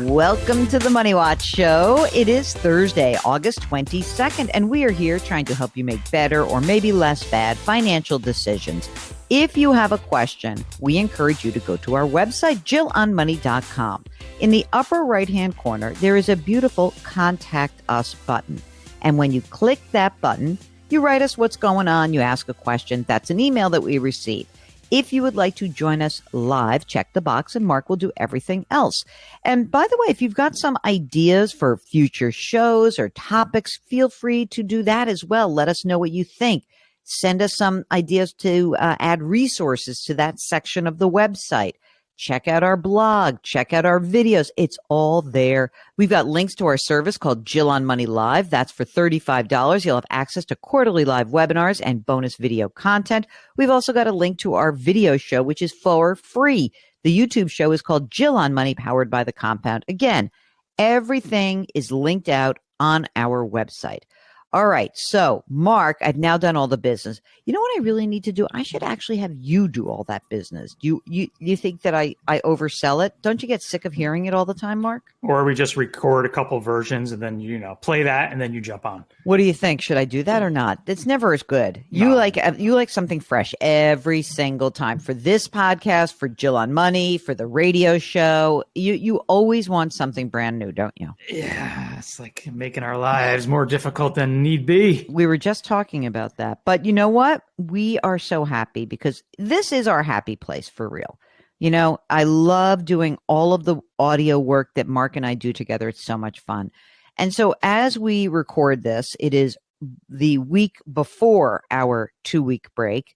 Welcome to the Money Watch Show. It is Thursday, August 22nd, and we are here trying to help you make better or maybe less bad financial decisions. If you have a question, we encourage you to go to our website, JillOnMoney.com. In the upper right-hand corner, there is a beautiful Contact Us button. And when you click that button, you write us what's going on, you ask a question. That's an email that we receive. If you would like to join us live, check the box and Mark will do everything else. And by the way, if you've got some ideas for future shows or topics, feel free to do that as well. Let us know what you think. Send us some ideas to add resources to that section of the website. Check out our blog. Check out our videos. It's all there. We've got links to our service called Jill on Money Live. That's for $35. You'll have access to quarterly live webinars and bonus video content. We've also got a link to our video show, which is for free. The YouTube show is called Jill on Money, powered by the Compound. Again, everything is linked out on our website. All right. So, Mark, I've now done all the business. You know what I really need to do? I should actually have you do all that business. Do you think that I oversell it? Don't you get sick of hearing it all the time, Mark? Or we just record a couple versions and then, play that and then you jump on. What do you think? Should I do that or not? It's never as good. No. You like something fresh every single time. For this podcast, for Jill on Money, for the radio show, you always want something brand new, don't you? Yeah, it's like making our lives more difficult than need be. We were just talking about that. But you know what? We are so happy because this is our happy place for real. You know, I love doing all of the audio work that Mark and I do together. It's so much fun. And so as we record this, it is the week before our 2-week break.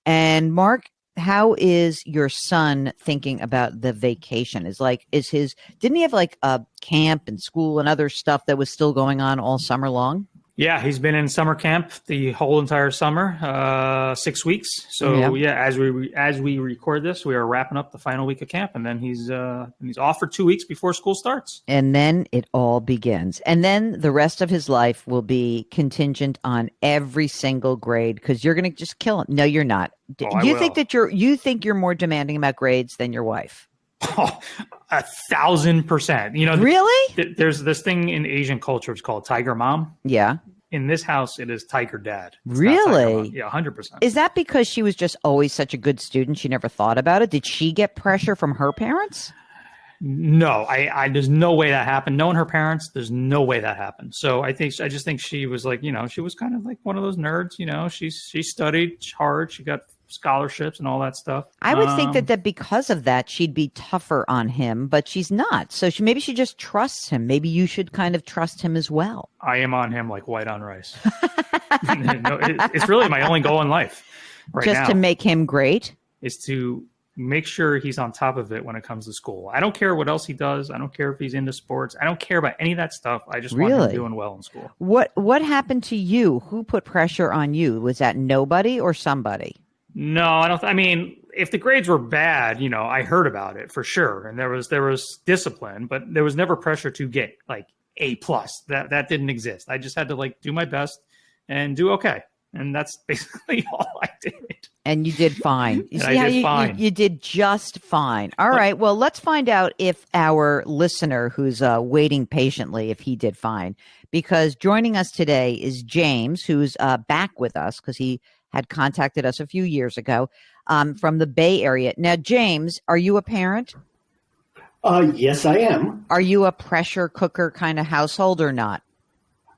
And Mark, how is your son thinking about the vacation? Didn't he have like a camp and school and other stuff that was still going on all summer long? Yeah, he's been in summer camp the whole entire summer, 6 weeks. So yeah, as we record this, we are wrapping up the final week of camp, and then he's off for 2 weeks before school starts. And then it all begins. And then the rest of his life will be contingent on every single grade because you're going to just kill him. No, you're not. You think you're more demanding about grades than your wife? Oh, 1,000%. Really? There's this thing in Asian culture. It's called Tiger Mom. Yeah. In this house, it is Tiger Dad. Really? Yeah, 100%. Is that because she was just always such a good student? She never thought about it. Did she get pressure from her parents? No, I there's no way that happened. Knowing her parents, there's no way that happened. So I just think she was like, she was kind of like one of those nerds. She studied hard. She got scholarships and all that stuff. I would think that because of that, she'd be tougher on him, but she's not. So maybe she just trusts him. Maybe you should kind of trust him as well. I am on him like white on rice. It's really my only goal in life right now. Just to make him great? Is to make sure he's on top of it when it comes to school. I don't care what else he does. I don't care if he's into sports. I don't care about any of that stuff. I just want him doing well in school. What happened to you? Who put pressure on you? Was that nobody or somebody? No, I don't. I mean, if the grades were bad, I heard about it for sure, and there was discipline, but there was never pressure to get like A+. That didn't exist. I just had to do my best and do okay, and that's basically all I did. And you did fine. You see how fine. You did just fine. All right. Well, let's find out if our listener who's waiting patiently, if he did fine, because joining us today is James, who's back with us because he had contacted us a few years ago from the Bay Area. Now, James, are you a parent? Yes, I am. Are you a pressure cooker kind of household or not?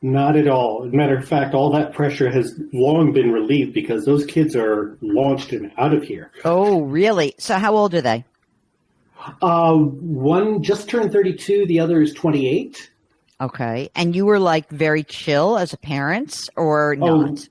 Not at all. As a matter of fact, all that pressure has long been relieved because those kids are launched and out of here. Oh, really? So how old are they? One just turned 32. The other is 28. Okay. And you were very chill as a parent or not?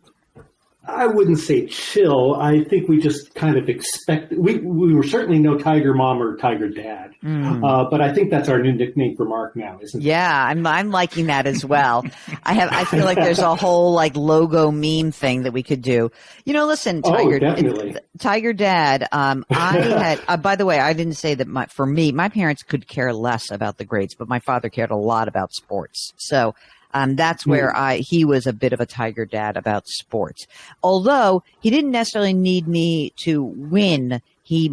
I wouldn't say chill. I think we just kind of expect. We were certainly no Tiger Mom or Tiger Dad, but I think that's our new nickname for Mark now, isn't it? Yeah, I'm liking that as well. I feel like there's a whole logo meme thing that we could do. Listen, Tiger, definitely. Tiger Dad. I had. By the way, I didn't say that. For me, my parents could care less about the grades, but my father cared a lot about sports. So. That's where he was a bit of a Tiger Dad about sports. Although he didn't necessarily need me to win, he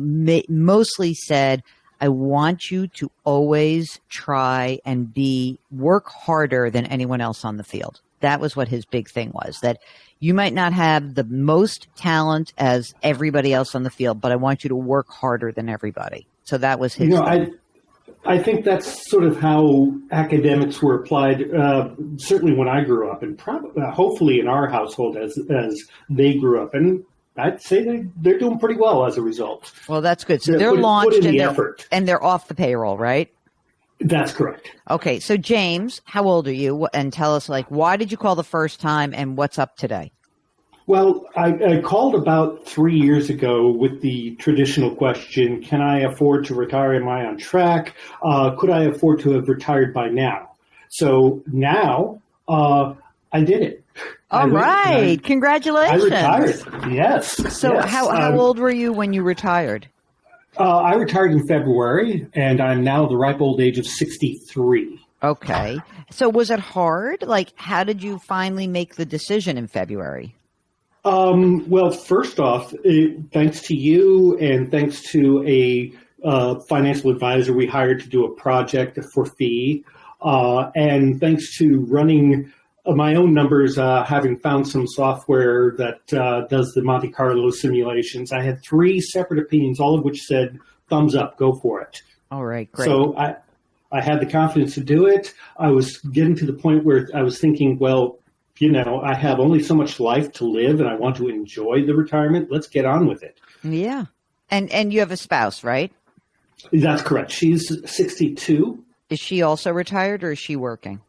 mostly said, I want you to always try and work harder than anyone else on the field. That was what his big thing was, that you might not have the most talent as everybody else on the field, but I want you to work harder than everybody. So that was his thing. I think that's sort of how academics were applied, certainly when I grew up, and hopefully in our household as they grew up. And I'd say they're doing pretty well as a result. Well, that's good. So they're launched and they're off the payroll, right? That's correct. Okay. So James, how old are you? And tell us, why did you call the first time and what's up today? Well, I called about 3 years ago with the traditional question, can I afford to retire? Am I on track? Could I afford to have retired by now? So now I did it. All right. Congratulations. I retired. Yes. So yes. How old were you when you retired? I retired in February, and I'm now the ripe old age of 63. Okay. So was it hard? How did you finally make the decision in February? Well, first off, thanks to you and thanks to a financial advisor we hired to do a project for fee, and thanks to running my own numbers, having found some software that does the Monte Carlo simulations, I had 3 separate opinions, all of which said, thumbs up, go for it. All right, great. So I had the confidence to do it. I was getting to the point where I was thinking, well, I have only so much life to live and I want to enjoy the retirement. Let's get on with it. Yeah. And you have a spouse, right? That's correct. She's 62. Is she also retired or is she working?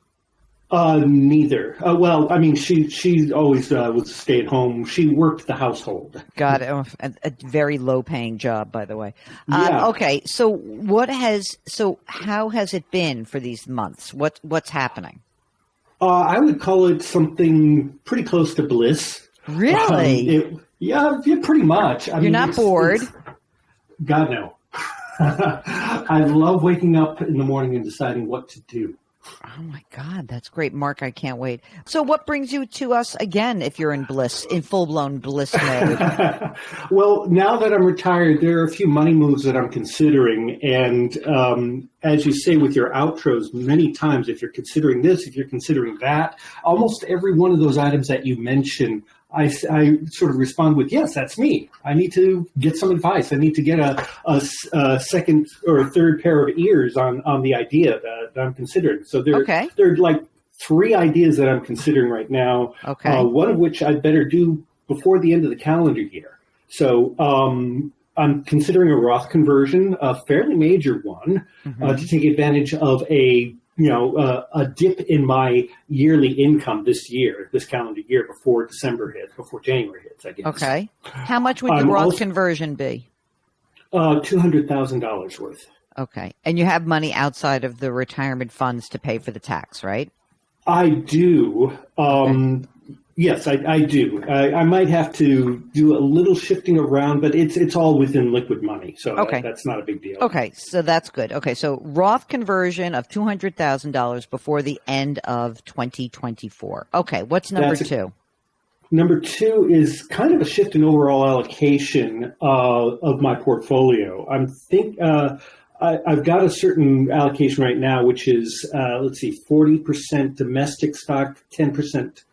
Neither. Well, I mean, she always was stay at home. She worked the household. Got it. A very low paying job, by the way. Yeah. Okay. So how has it been for these months? What's happening? I would call it something pretty close to bliss. Really? Yeah, pretty much. You're not bored? God, no. I love waking up in the morning and deciding what to do. Oh, my God. That's great. Mark, I can't wait. So what brings you to us again if you're in full-blown bliss mode? Well, now that I'm retired, there are a few money moves that I'm considering. And as you say with your outros, many times, if you're considering this, if you're considering that, almost every one of those items that you mentioned, I sort of respond with, yes, that's me. I need to get some advice. I need to get a second or third pair of ears on the idea that I'm considering. So there are like 3 ideas that I'm considering right now. Okay. One of which I better do before the end of the calendar year. So I'm considering a Roth conversion, a fairly major one, to take advantage of a dip in my yearly income this calendar year, before January hits, I guess. Okay. How much would the Roth conversion be? $200,000 worth. Okay. And you have money outside of the retirement funds to pay for the tax, right? I do. Yes, I do. I might have to do a little shifting around, but it's all within liquid money, so that's not a big deal. Okay, so that's good. Okay, so Roth conversion of $200,000 before the end of 2024. Okay, what's number 2? Number 2 is kind of a shift in overall allocation of my portfolio. I've got a certain allocation right now, which is 40% domestic stock, 10%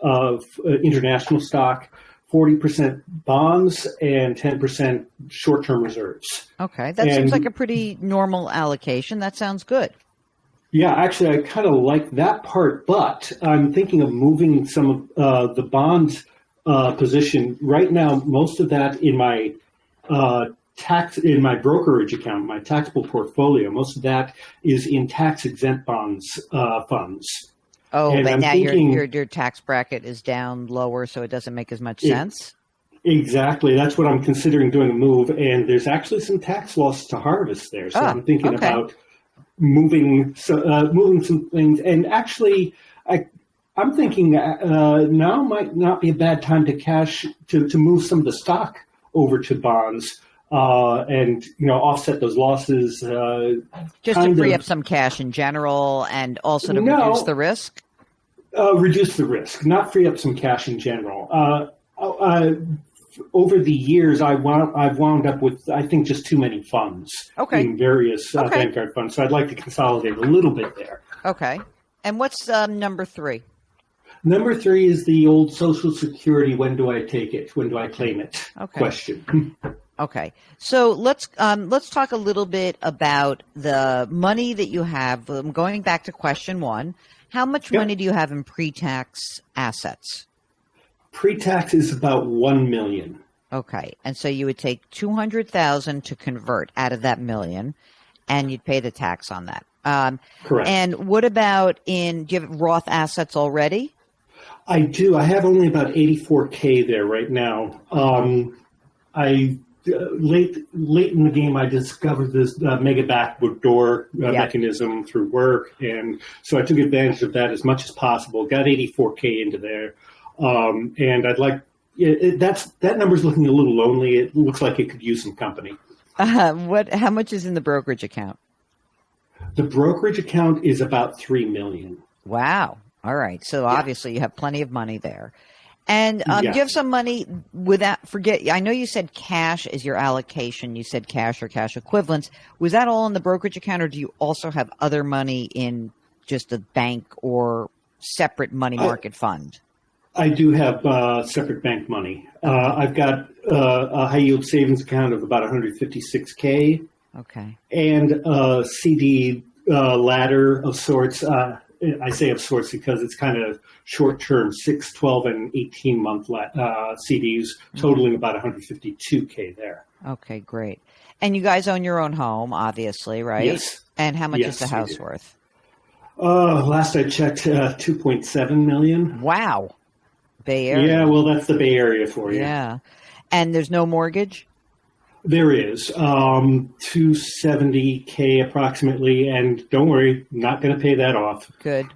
of international stock, 40% bonds, and 10% short-term reserves. Okay, that seems like a pretty normal allocation. That sounds good. Yeah, actually, I kind of like that part, but I'm thinking of moving some of the bond position. Right now, most of that in my in my brokerage account, my taxable portfolio, most of that is in tax-exempt bonds funds. Oh, and but I'm now thinking, your tax bracket is down lower, so it doesn't make as much sense? Exactly. That's what I'm considering doing a move, and there's actually some tax loss to harvest there. So I'm thinking about moving some things. And actually, I'm thinking now might not be a bad time to move some of the stock over to bonds. And offset those losses. Just to free up some cash in general, and also to reduce the risk. Reduce the risk, not free up some cash in general. over the years, I've wound up with, I think, just too many funds in various Vanguard funds. So I'd like to consolidate a little bit there. Okay. And what's number 3? Number 3 is the old Social Security. When do I take it? When do I claim it? Question. Okay. So let's talk a little bit about the money that you have. Going back to question 1, how much money do you have in pre-tax assets? Pre-tax is about $1 million. Okay. And so you would take $200,000 to convert out of that million, and you'd pay the tax on that. Correct. And what about do you have Roth assets already? I do. I have only about $84K there right now. Late in the game, I discovered this mega backdoor mechanism through work, and so I took advantage of that as much as possible. Got $84K into there, and I'd like that number's looking a little lonely. It looks like it could use some company. How much is in the brokerage account? The brokerage account is about $3 million. Wow. All right. So obviously you have plenty of money there. And do you have some money I know you said cash is your allocation. You said cash or cash equivalents. Was that all in the brokerage account, or do you also have other money in just a bank or separate money market fund? I do have separate bank money. I've got a high yield savings account of about $156K. Okay. And a CD ladder of sorts. I say of sorts because it's kind of short-term, 6, 12, and 18-month CDs, totaling about $152K there. Okay, great. And you guys own your own home, obviously, right? Yes. And how much is the house worth? Last I checked, $2.7 million. Wow. Bay Area. Yeah, well, that's the Bay Area for you. Yeah. And there's no mortgage? There is $270K approximately, and don't worry, not going to pay that off. Good,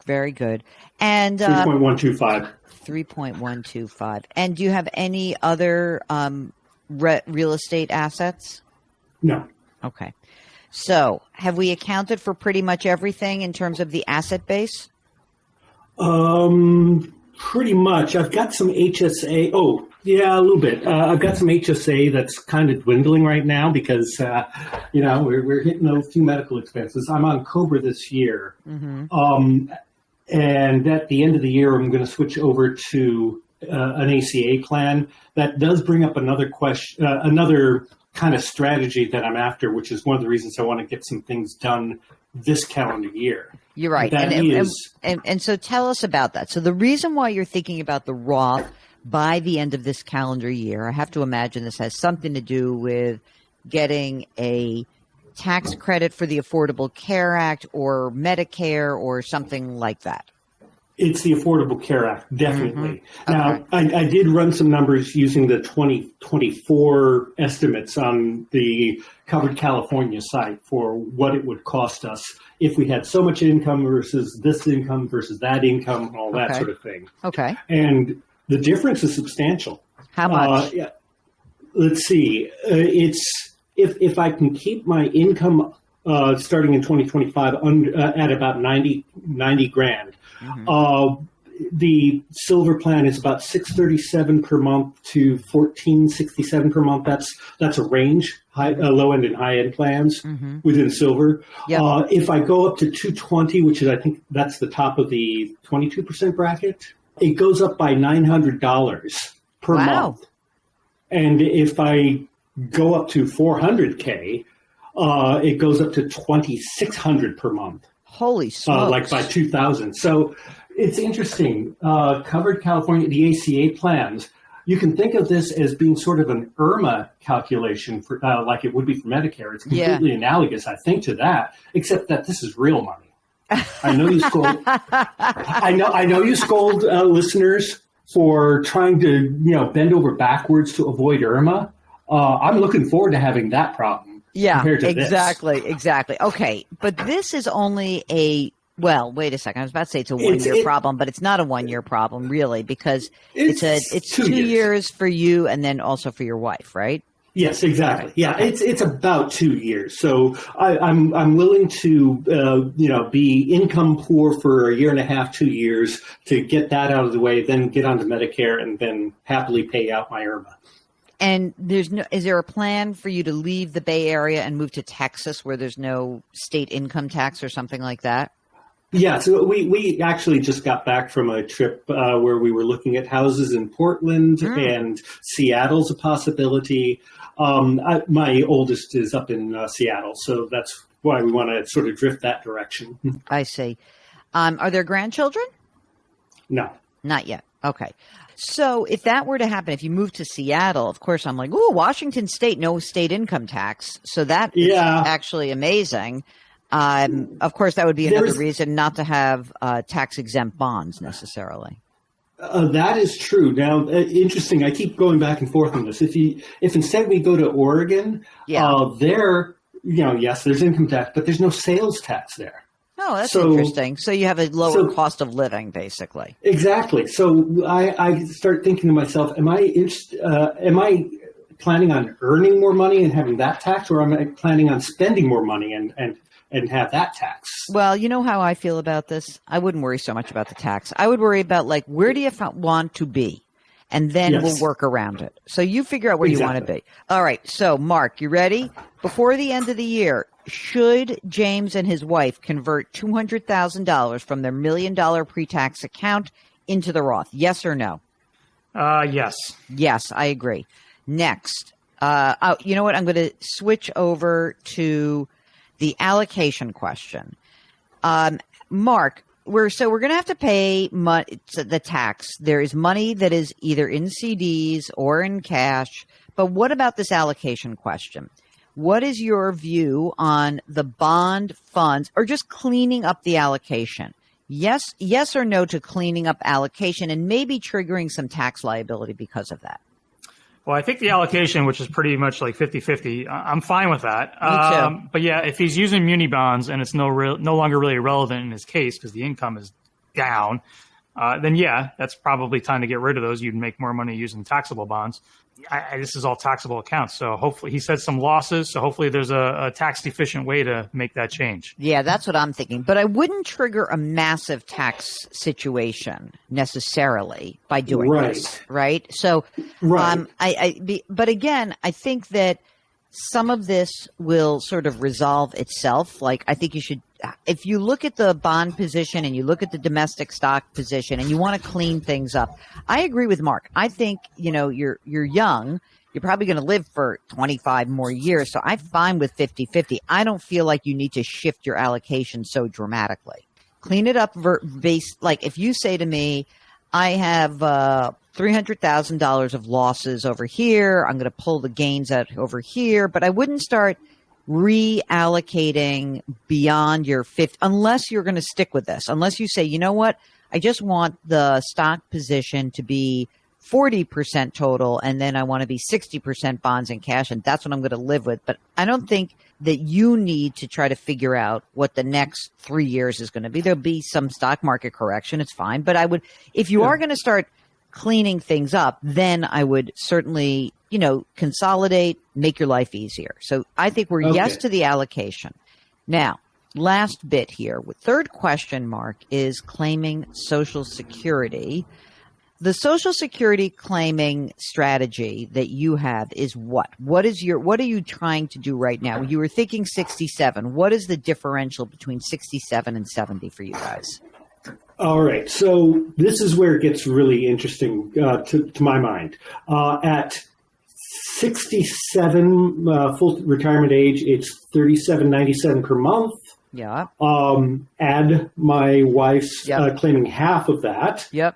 very good. And 3.125. 3.125. And do you have any other real estate assets? No. Okay. So, have we accounted for pretty much everything in terms of the asset base? Pretty much. I've got some HSA. Oh, yeah, a little bit. I've got some HSA that's kind of dwindling right now because, we're hitting a few medical expenses. I'm on COBRA this year. Mm-hmm. And at the end of the year, I'm going to switch over to an ACA plan. That does bring up another question, another kind of strategy that I'm after, which is one of the reasons I want to get some things done this calendar year. You're right. And so tell us about that. So the reason why you're thinking about the Roth by the end of this calendar year, I have to imagine this has something to do with getting a tax credit for the Affordable Care Act or Medicare or something like that. It's the Affordable Care Act, definitely. Mm-hmm. Now, okay. I did run some numbers using the 2024 estimates on the Covered California site for what it would cost us if we had so much income versus this income versus that income, all that sort of thing. Okay. And the difference is substantial. How much? Let's see. It's if I can keep my income starting in 2025 at about 90 grand. Mm-hmm. The silver plan is about $637 per month to $1,467 per month. That's a range, low end and high end plans within silver. Yep. If I go up to 220, which is I think that's the top of the 22% bracket, it goes up by $900 per month. And if I go up to 400K, it goes up to $2,600 per month. Holy smokes. Like by 2000. So it's interesting. Covered California, the ACA plans, you can think of this as being sort of an IRMA calculation for like it would be for Medicare. It's completely analogous, I think, to that, except that this is real money. I know you scold. I know you scold listeners for trying to bend over backwards to avoid IRMA. I'm looking forward to having that problem. Yeah, exactly. Okay, but this is only wait a second. I was about to say it's a 1 year problem, but it's not a 1 year problem really because it's 2 years for you and then also for your wife, right? Yes, exactly. Yeah, it's about 2 years. So I'm willing to be income poor for a year and a half, 2 years to get that out of the way, then get onto Medicare and then happily pay out my IRMA. And is there a plan for you to leave the Bay Area and move to Texas where there's no state income tax or something like that? Yeah, so we actually just got back from a trip where we were looking at houses in Portland and Seattle's a possibility. My oldest is up in Seattle, so that's why we want to sort of drift that direction. I see. Are there grandchildren? No. Not yet. Okay. So if that were to happen, if you moved to Seattle, of course, I'm like, oh, Washington State, no state income tax. So that is actually amazing. Of course, that would be another reason not to have tax-exempt bonds necessarily. That is true. Now, interesting. I keep going back and forth on this. If instead we go to Oregon, there, yes, there's income tax, but there's no sales tax there. Oh, that's interesting. So you have a lower cost of living, basically. Exactly. So I start thinking to myself, am I planning on earning more money and having that tax, or am I planning on spending more money and have that tax? Well, you know how I feel about this? I wouldn't worry so much about the tax. I would worry about, like, where do you want to be? And then we'll work around it. So you figure out where you want to be. All right. So, Mark, you ready? Before the end of the year, should James and his wife convert $200,000 from their $1 million pre-tax account into the Roth? Yes or no? Yes. Yes, I agree. Next. You know what? I'm going to switch over to the allocation question. Mark, we're going to have to pay the tax. There is money that is either in CDs or in cash. But what about this allocation question? What is your view on the bond funds or just cleaning up the allocation? Yes or no to cleaning up allocation and maybe triggering some tax liability because of that? Well, I think the allocation, which is pretty much like 50-50, I'm fine with that. Me too. But yeah, if he's using muni bonds and it's no longer really relevant in his case because the income is down, then yeah, that's probably time to get rid of those. You'd make more money using taxable bonds. This is all taxable accounts. So hopefully he said some losses. So hopefully there's a tax efficient way to make that change. Yeah, that's what I'm thinking. But I wouldn't trigger a massive tax situation necessarily by doing this. Right. So, but again, I think that some of this will sort of resolve itself. Like, I think you should, if you look at the bond position and you look at the domestic stock position and you want to clean things up, I agree with Mark. I think, you're young. You're probably going to live for 25 more years. So I'm fine with 50-50. I don't feel like you need to shift your allocation so dramatically. Clean it up like if you say to me, I have $300,000 of losses over here. I'm going to pull the gains out over here, but I wouldn't start reallocating beyond your 50 unless you're going to stick with this. Unless you say, you know what, I just want the stock position to be 40% total, and then I want to be 60% bonds and cash, and that's what I'm going to live with. But I don't think that you need to try to figure out what the next 3 years is going to be. There'll be some stock market correction. It's fine. But I would, if you are going to start cleaning things up, then I would certainly, consolidate, make your life easier. So I think we're yes to the allocation. Now, last bit here. Third question, Mark, is claiming Social Security. The Social Security claiming strategy that you have is what? What are you trying to do right now? You were thinking 67. What is the differential between 67 and 70 for you guys? All right. So this is where it gets really interesting to my mind. At 67, full retirement age, it's $37.97 per month. Yeah. Add my wife's claiming half of that. Yep.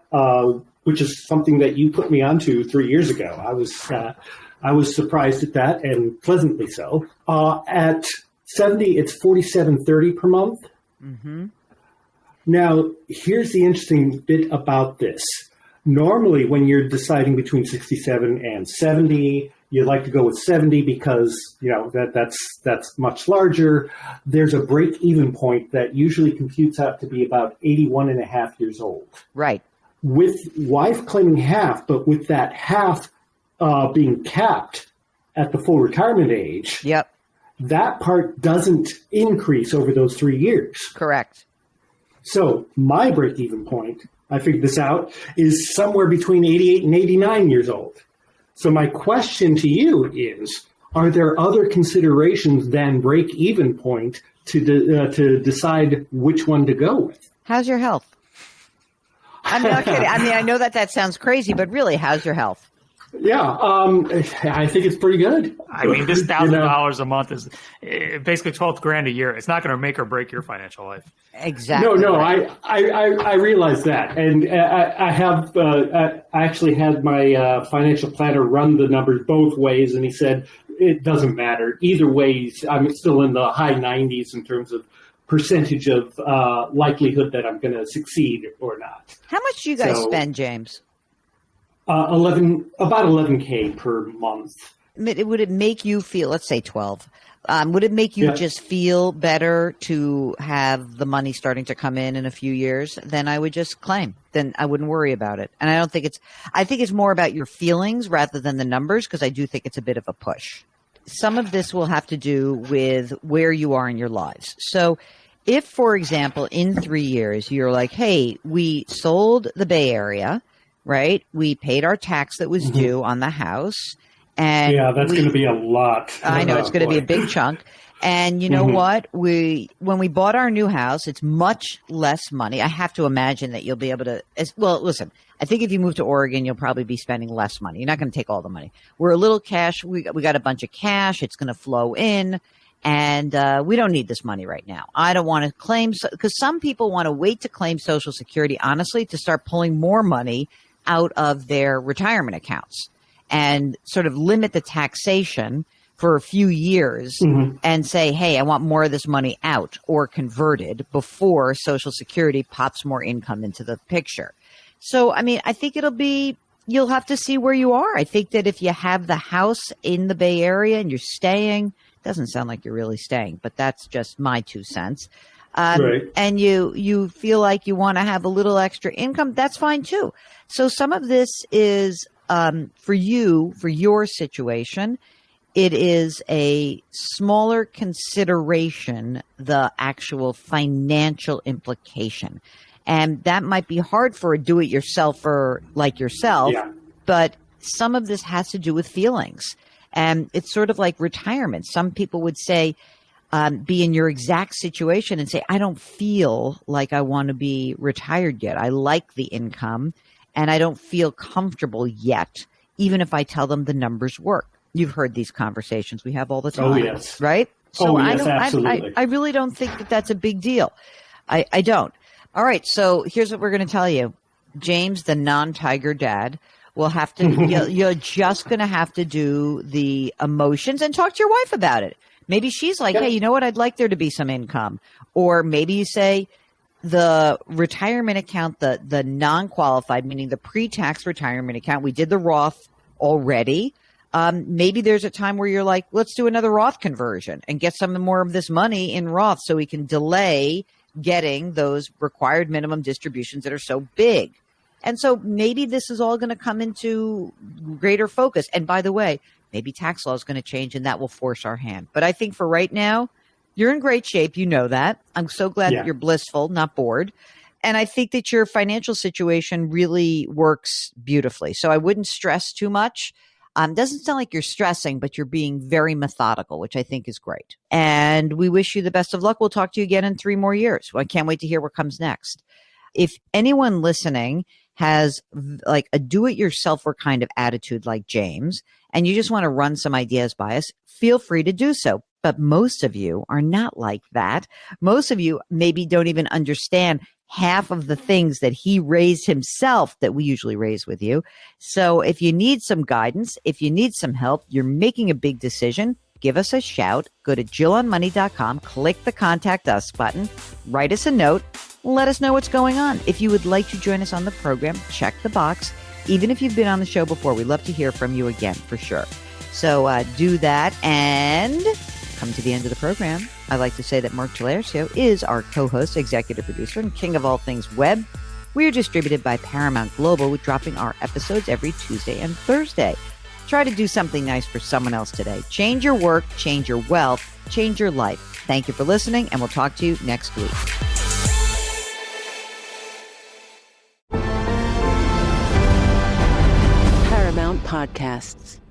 Which is something that you put me onto 3 years ago. I was surprised at that, and pleasantly so. At 70, it's $47.30 per month. Mm-hmm. Now, here's the interesting bit about this. Normally, when you're deciding between 67 and 70, you like to go with 70 because that's much larger. There's a break-even point that usually computes out to be about 81 and a half years old. Right. With wife claiming half, but with that half being capped at the full retirement age, that part doesn't increase over those 3 years. Correct. So my break-even point, I figured this out, is somewhere between 88 and 89 years old. So my question to you is, are there other considerations than break-even point to decide which one to go with? How's your health? I'm not kidding. I mean, I know that sounds crazy, but really, how's your health? Yeah, I think it's pretty good. I mean, this $1,000 a month is basically $12,000 a year. It's not going to make or break your financial life. Exactly. No, right. I realize that, and I actually had my financial planner run the numbers both ways, and he said it doesn't matter either way. I'm still in the high 90s in terms of percentage of likelihood that I'm going to succeed or not. How much do you guys spend, James? About $11K per month. Would it make you feel, let's say 12, would it make you just feel better to have the money starting to come in a few years? Then I would just claim. Then I wouldn't worry about it. And I think it's more about your feelings rather than the numbers, because I do think it's a bit of a push. Some of this will have to do with where you are in your lives. So if, for example, in 3 years, you're like, hey, we sold the Bay Area, right? We paid our tax that was due on the house. And that's going to be a lot. I know it's going to be a big chunk. And you know what? When we bought our new house, it's much less money. I have to imagine that you'll be able to, listen, I think if you move to Oregon, you'll probably be spending less money. You're not going to take all the money. We're a little cash. We got a bunch of cash. It's going to flow in. And we don't need this money right now. I don't want to claim, because some people want to wait to claim Social Security, honestly, to start pulling more money out of their retirement accounts and sort of limit the taxation for a few years and say, hey, I want more of this money out or converted before Social Security pops more income into the picture. So, I mean, I think you'll have to see where you are. I think that if you have the house in the Bay Area and you're staying, doesn't sound like you're really staying, but that's just my 2 cents. Right. And you feel like you want to have a little extra income, that's fine too. So some of this is for your situation, it is a smaller consideration, the actual financial implication. And that might be hard for a do-it-yourselfer like yourself, but some of this has to do with feelings. And it's sort of like retirement. Some people would say, be in your exact situation and say, I don't feel like I want to be retired yet. I like the income and I don't feel comfortable yet, even if I tell them the numbers work. You've heard these conversations we have all the time, oh, yes. right? So absolutely. I really don't think that that's a big deal. I don't. All right. So here's what we're going to tell you. James, the non-tiger dad, will have to, you're just going to have to do the emotions and talk to your wife about it. Maybe she's like, hey, you know what? I'd like there to be some income. Or maybe you say the retirement account, the non-qualified, meaning the pre-tax retirement account, we did the Roth already. Maybe there's a time where you're like, let's do another Roth conversion and get some more of this money in Roth so we can delay getting those required minimum distributions that are so big. And so maybe this is all going to come into greater focus. And by the way, maybe tax law is going to change and that will force our hand. But I think for right now, you're in great shape. You know that. I'm so glad that you're blissful, not bored. And I think that your financial situation really works beautifully. So I wouldn't stress too much. Doesn't sound like you're stressing, but you're being very methodical, which I think is great. And we wish you the best of luck. We'll talk to you again in 3 more years. I can't wait to hear what comes next. If anyone listening has like a do-it-yourselfer kind of attitude like James, and you just want to run some ideas by us, feel free to do so. But most of you are not like that. Most of you maybe don't even understand half of the things that he raised himself that we usually raise with you. So if you need some guidance, if you need some help, you're making a big decision, give us a shout. Go to JillOnMoney.com, click the Contact Us button, write us a note, let us know what's going on. If you would like to join us on the program, check the box. Even if you've been on the show before, we'd love to hear from you again for sure. So do that and come to the end of the program. I'd like to say that Mark Gelarcio is our co-host, executive producer, and king of all things web. We are distributed by Paramount Global, with dropping our episodes every Tuesday and Thursday. Try to do something nice for someone else today. Change your work, change your wealth, change your life. Thank you for listening, and we'll talk to you next week. podcasts.